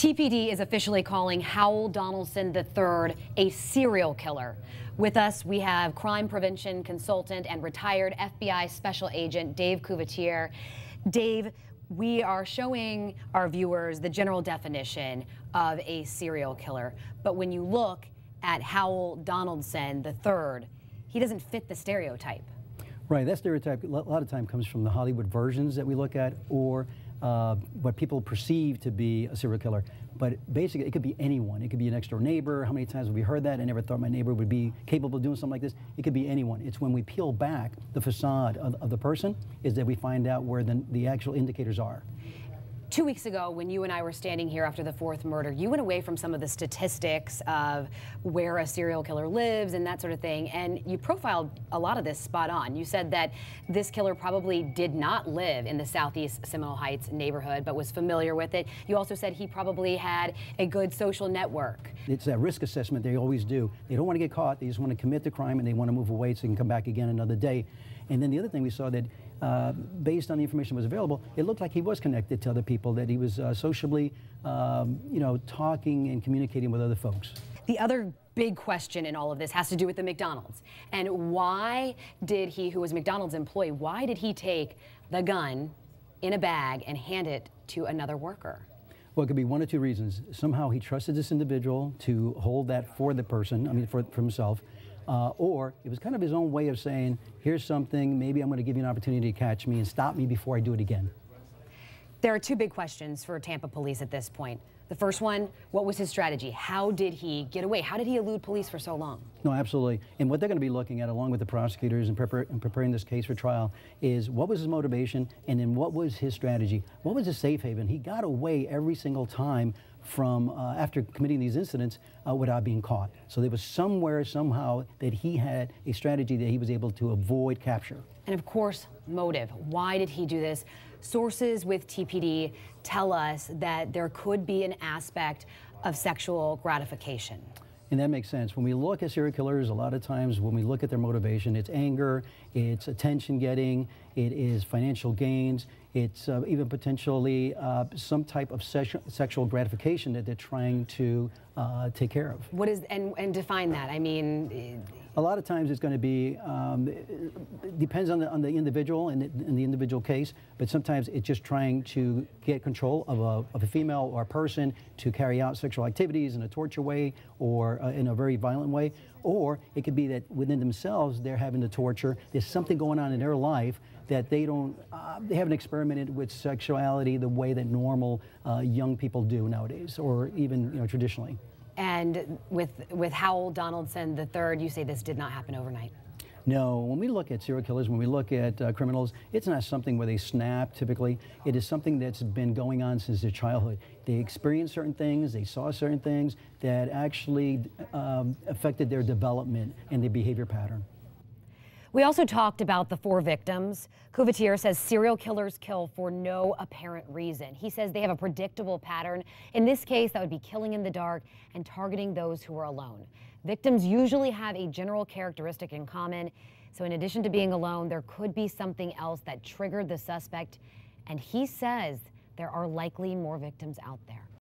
TPD is officially calling Howell Donaldson III a serial killer. With us, we have crime prevention consultant and retired FBI special agent Dave Couvetier. Dave, we are showing our viewers the general definition of a serial killer, but when you look at Howell Donaldson III, he doesn't fit the stereotype. Right, that stereotype a lot of time comes from the Hollywood versions that we look at, or what people perceive to be a serial killer. But basically, it could be anyone. It could be an next door neighbor. How many times have we heard that? I never thought my neighbor would be capable of doing something like this. It could be anyone. It's when we peel back the facade of the person is that we find out where the actual indicators are. 2 weeks ago, when you and I were standing here after the fourth murder, you went away from some of the statistics of where a serial killer lives and that sort of thing, and you profiled a lot of this spot on. You said that this killer probably did not live in the southeast Seminole Heights neighborhood, but was familiar with it. You also said he probably had a good social network. It's that risk assessment they always do. They don't want to get caught. They just want to commit the crime and they want to move away so they can come back again another day. And then the other thing we saw that based on the information that was available, it looked like he was connected to other people, that he was sociably, talking and communicating with other folks. The other big question in all of this has to do with the McDonald's. And why did he, who was McDonald's employee, why did he take the gun in a bag and hand it to another worker? Well, it could be one or two reasons. Somehow he trusted this individual to hold that for the person, for himself. Or it was kind of his own way of saying, here's something, maybe I'm going to give you an opportunity to catch me and stop me before I do it again. There are two big questions for Tampa police at this point. The first one, what was his strategy? How did he get away? How did he elude police for so long? No, absolutely. And what they're going to be looking at, along with the prosecutors in preparing this case for trial, is what was his motivation and then what was his strategy? What was his safe haven? He got away every single time from after committing these incidents without being caught. So there was somewhere, somehow, that he had a strategy that he was able to avoid capture. And of course, motive. Why did he do this? Sources with TPD tell us that there could be an aspect of sexual gratification. And that makes sense. When we look at serial killers, a lot of times when we look at their motivation, it's anger, it's attention getting, it is financial gains, it's even potentially some type of sexual gratification that they're trying to take care of. What is, and define that? I mean, a lot of times it's going to be, it depends on the individual and in the individual case, but sometimes it's just trying to get control of a female or a person to carry out sexual activities in a torture way or in a very violent way. Or it could be that within themselves they're having to torture. There's something going on in their life that they haven't experimented with sexuality the way that normal young people do nowadays, or even traditionally. And with Howell Donaldson III, you say this did not happen overnight. No, when we look at serial killers, when we look at criminals, it's not something where they snap typically. It is something that's been going on since their childhood. They experienced certain things, they saw certain things that actually affected their development and their behavior pattern. We also talked about the 4 victims. Couvetier says serial killers kill for no apparent reason. He says they have a predictable pattern. In this case, that would be killing in the dark and targeting those who are alone. Victims usually have a general characteristic in common. So in addition to being alone, there could be something else that triggered the suspect. And he says there are likely more victims out there.